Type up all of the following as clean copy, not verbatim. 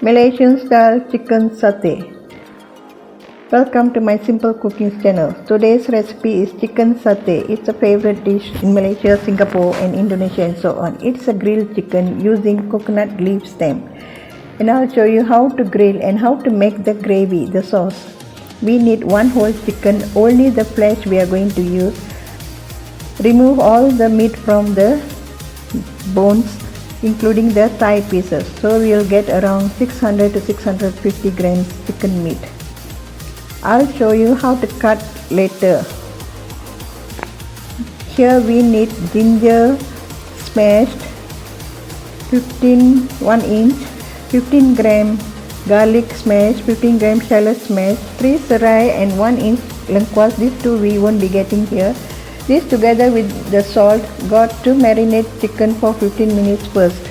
Malaysian style chicken satay. Welcome to my simple cooking channel. Today's recipe is chicken satay. It's a favorite dish in Malaysia, Singapore and Indonesia and so on. It's a grilled chicken using coconut leaf stem. And I'll show you how to grill and how to make the gravy, the sauce. We need one whole chicken, only the flesh we are going to use. Remove all the meat from the bones, including the thigh pieces. So we'll get around 600 to 650 grams chicken meat. I'll show you how to cut later. Here we need ginger smashed 1 inch, 15 gram garlic smashed, 15 gram shallot smashed, 3 serai and 1 inch lengkuas. These two we won't be getting here. This together with the salt got to marinate chicken for 15 minutes first.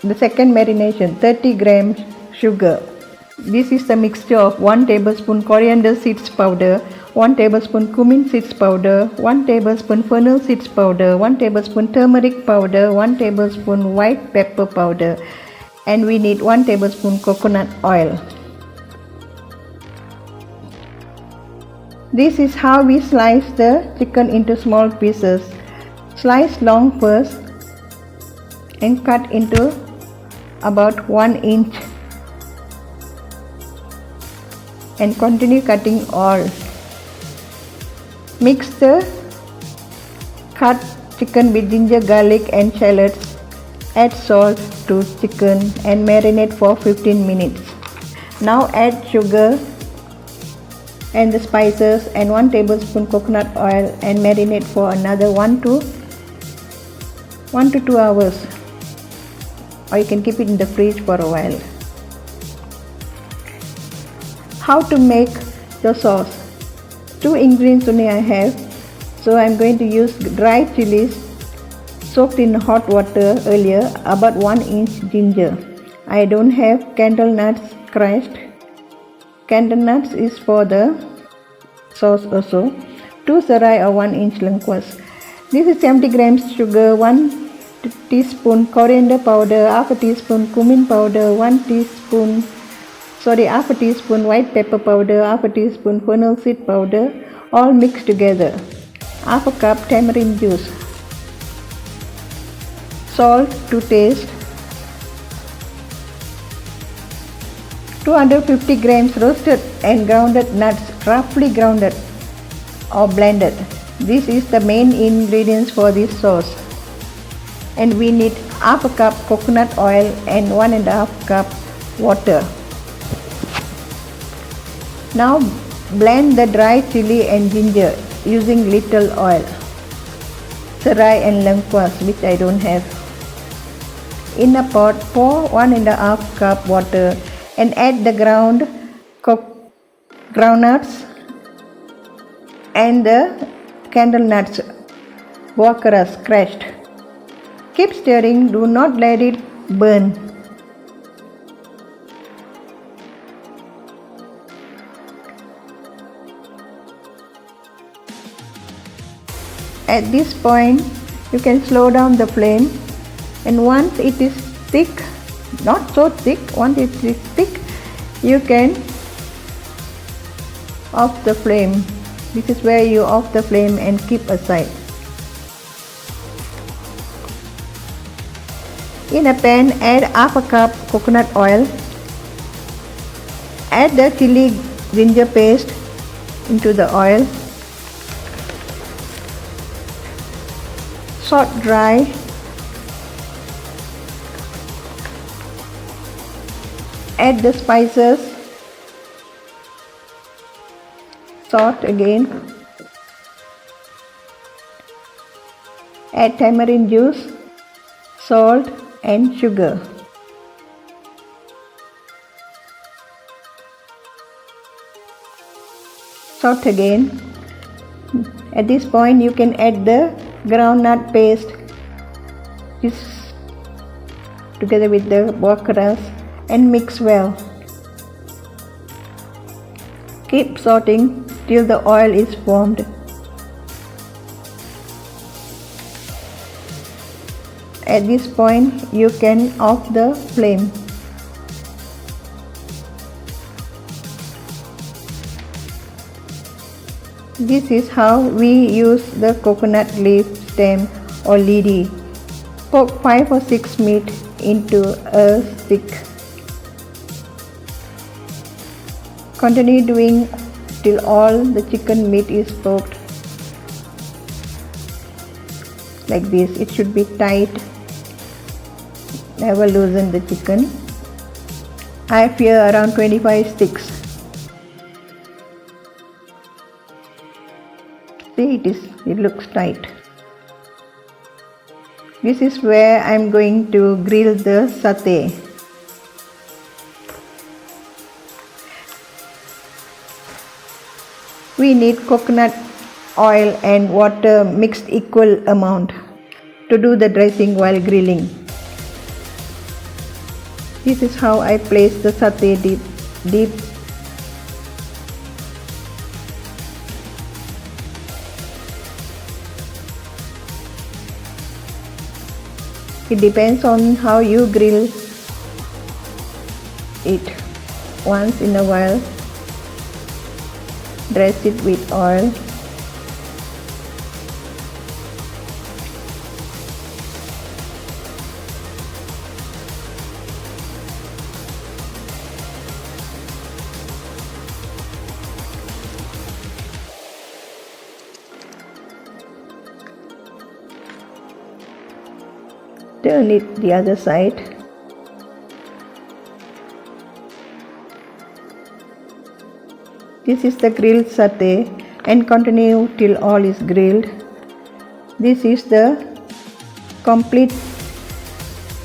The second marination, 30 grams sugar. This is the mixture of 1 tablespoon coriander seeds powder, 1 tablespoon cumin seeds powder, 1 tablespoon fennel seeds powder, 1 tablespoon turmeric powder, 1 tablespoon white pepper powder, and we need 1 tablespoon coconut oil. This is how we slice the chicken into small pieces. Slice long first and cut into about 1 inch and continue cutting all. Mix the cut chicken with ginger, garlic and shallots. Add salt to chicken and marinate for 15 minutes. Now add sugar and the spices and 1 tablespoon coconut oil and marinate for another 1 to 2 hours, or you can keep it in the fridge for a while. How to make the sauce? 2 ingredients only I have, so I'm going to use dry chilies soaked in hot water earlier, about 1 inch ginger. I don't have candle nuts crushed. Candle nuts is for the sauce also. 2 serai or 1 inch lengkuas. This is 70 grams sugar, 1 teaspoon coriander powder, half a teaspoon cumin powder, half a teaspoon white pepper powder, half a teaspoon fennel seed powder, all mixed together. Half a cup tamarind juice. Salt to taste. 250 grams roasted and grounded nuts, roughly grounded or blended. This is the main ingredients for this sauce. And we need half a cup coconut oil and 1.5 cup water. Now blend the dry chili and ginger using little oil. Serai and lengkuas, which I don't have. In a pot, pour 1.5 cup water and add the groundnuts and the candle nuts, buah keras crushed. Keep stirring, do not let it burn. At this point, you can slow down the flame, and once it is thick, not so thick, once it is thick, you can off the flame. This is where you off the flame and keep aside. In a pan, add half a cup coconut oil. Add the chili ginger paste into the oil. Salt dry. Add the spices. Salt again. Add tamarind juice, salt and sugar. Salt again. At this point you can add the groundnut paste, this together with the buah keras, and mix well. Keep sauteing till the oil is formed. At this point, you can off the flame. This is how we use the coconut leaf stem or lidi. Poke 5 or 6 meat into a stick. Continue doing till all the chicken meat is poked. Like this, it should be tight. Never loosen the chicken. I have here around 25 sticks. See, it looks tight. This is where I am going to grill the satay. We need coconut oil and water mixed equal amount to do the dressing while grilling. This is how I place the satay deep. It depends on how you grill it. Once in a while, dress it with oil. Turn it the other side. This is the grilled satay and continue till all is grilled. This is the complete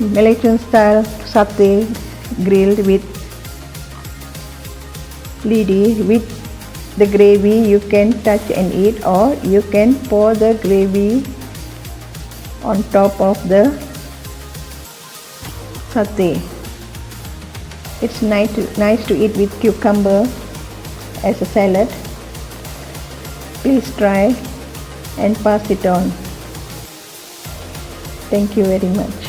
Malaysian style satay grilled with lidi. With the gravy you can touch and eat, or you can pour the gravy on top of the satay. It's nice to eat with cucumber as a salad. Please try and pass it on. Thank you very much.